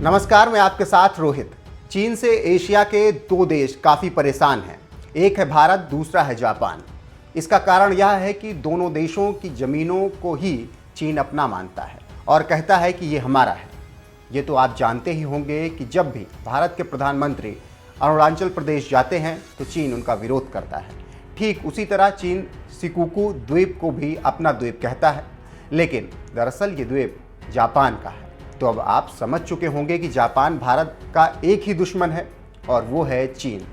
नमस्कार, मैं आपके साथ रोहित। चीन से एशिया के दो देश काफ़ी परेशान हैं। एक है भारत, दूसरा है जापान। इसका कारण यह है कि दोनों देशों की ज़मीनों को ही चीन अपना मानता है और कहता है कि ये हमारा है। ये तो आप जानते ही होंगे कि जब भी भारत के प्रधानमंत्री अरुणाचल प्रदेश जाते हैं तो चीन उनका विरोध करता है। ठीक उसी तरह चीन शिकोकू द्वीप को भी अपना द्वीप कहता है, लेकिन दरअसल ये द्वीप जापान का है। तो अब आप समझ चुके होंगे कि जापान भारत का एक ही दुश्मन है और वो है चीन।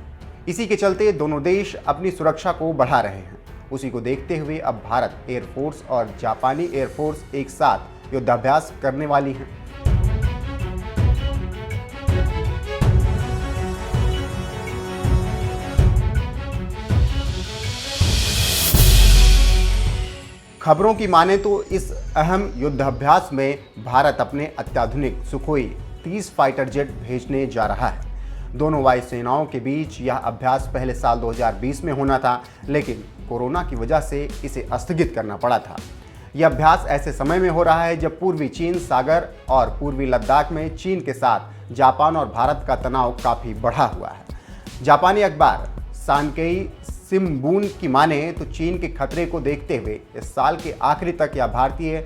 इसी के चलते दोनों देश अपनी सुरक्षा को बढ़ा रहे हैं। उसी को देखते हुए अब भारत एयरफोर्स और जापानी एयरफोर्स एक साथ युद्धाभ्यास करने वाली हैं। खबरों की माने तो इस अहम युद्धाभ्यास में भारत अपने अत्याधुनिक सुखोई 30 फाइटर जेट भेजने जा रहा है। दोनों वायुसेनाओं के बीच यह अभ्यास पहले साल 2020 में होना था, लेकिन कोरोना की वजह से इसे स्थगित करना पड़ा था। यह अभ्यास ऐसे समय में हो रहा है जब पूर्वी चीन सागर और पूर्वी लद्दाख में चीन के साथ जापान और भारत का तनाव काफ़ी बढ़ा हुआ है। जापानी अखबार सांकेई शिंबुन की माने तो चीन के खतरे को देखते हुए इस साल के आखिरी तक यह भारतीय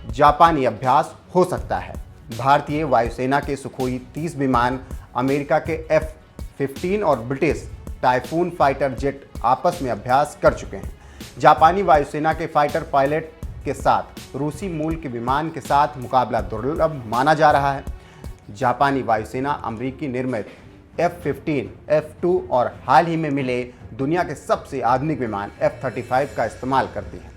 जापानी अभ्यास हो सकता है। भारतीय वायुसेना के सुखोई 30 विमान अमेरिका के F-15 और ब्रिटिश टाइफून फाइटर जेट आपस में अभ्यास कर चुके हैं। जापानी वायुसेना के फाइटर पायलट के साथ रूसी मूल के विमान के साथ मुकाबला दुर्लभ माना जा रहा है। जापानी वायुसेना अमेरिकी निर्मित F-15, F-2 और हाल ही में मिले दुनिया के सबसे आधुनिक विमान F-35 का इस्तेमाल करती है।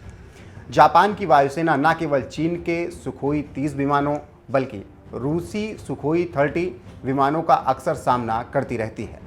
जापान की वायुसेना न केवल चीन के सुखोई 30 विमानों बल्कि रूसी सुखोई 30 विमानों का अक्सर सामना करती रहती है।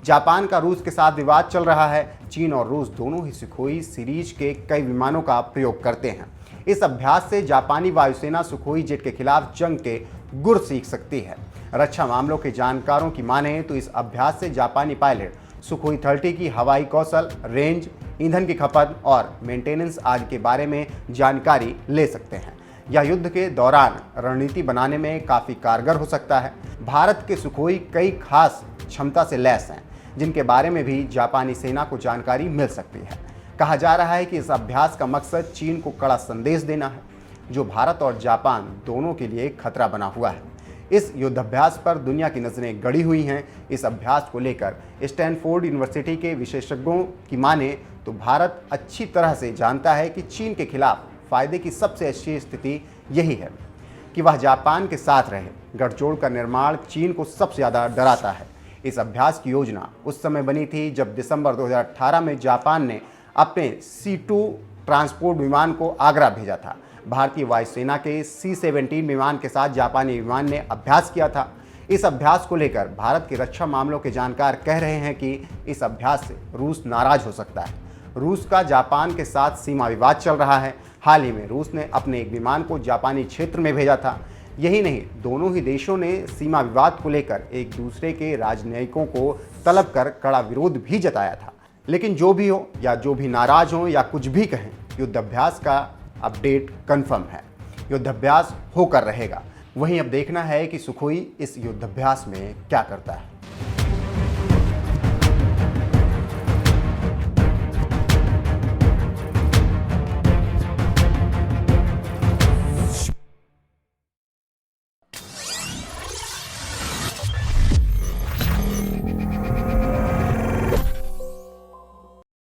जापान का रूस के साथ विवाद चल रहा है। चीन और रूस दोनों ही सुखोई सीरीज के कई विमानों का प्रयोग करते हैं। इस अभ्यास से जापानी वायुसेना सुखोई जेट के खिलाफ जंग के गुर सीख सकती है। रक्षा मामलों के जानकारों की माने तो इस अभ्यास से जापानी पायलट सुखोई 30 की हवाई कौशल, रेंज, ईंधन की खपत और मेंटेनेंस आदि के बारे में जानकारी ले सकते हैं। यह युद्ध के दौरान रणनीति बनाने में काफ़ी कारगर हो सकता है। भारत के सुखोई कई खास क्षमता से लैस हैं, जिनके बारे में भी जापानी सेना को जानकारी मिल सकती है। कहा जा रहा है कि इस अभ्यास का मकसद चीन को कड़ा संदेश देना है, जो भारत और जापान दोनों के लिए खतरा बना हुआ है। इस युद्धाभ्यास पर दुनिया की नज़रें गड़ी हुई हैं। इस अभ्यास को लेकर स्टैनफोर्ड यूनिवर्सिटी के विशेषज्ञों की माने तो भारत अच्छी तरह से जानता है कि चीन के खिलाफ फायदे की सबसे अच्छी स्थिति यही है कि वह जापान के साथ रहे। गठजोड़ का निर्माण चीन को सबसे ज़्यादा डराता है। इस अभ्यास की योजना उस समय बनी थी जब दिसंबर 2018 में जापान ने अपने C-2 ट्रांसपोर्ट विमान को आगरा भेजा था। भारतीय वायुसेना के C-17 विमान के साथ जापानी विमान ने अभ्यास किया था। इस अभ्यास को लेकर भारत के रक्षा मामलों के जानकार कह रहे हैं कि इस अभ्यास से रूस नाराज हो सकता है। रूस का जापान के साथ सीमा विवाद चल रहा है। हाल ही में रूस ने अपने एक विमान को जापानी क्षेत्र में भेजा था। यही नहीं, दोनों ही देशों ने सीमा विवाद को लेकर एक दूसरे के राजनयिकों को तलब कर कड़ा विरोध भी जताया था। लेकिन जो भी हो या जो भी नाराज हो या कुछ भी कहें, युद्धाभ्यास का अपडेट कंफर्म है। युद्धाभ्यास होकर रहेगा। वहीं अब देखना है कि सुखोई इस युद्धाभ्यास में क्या करता है।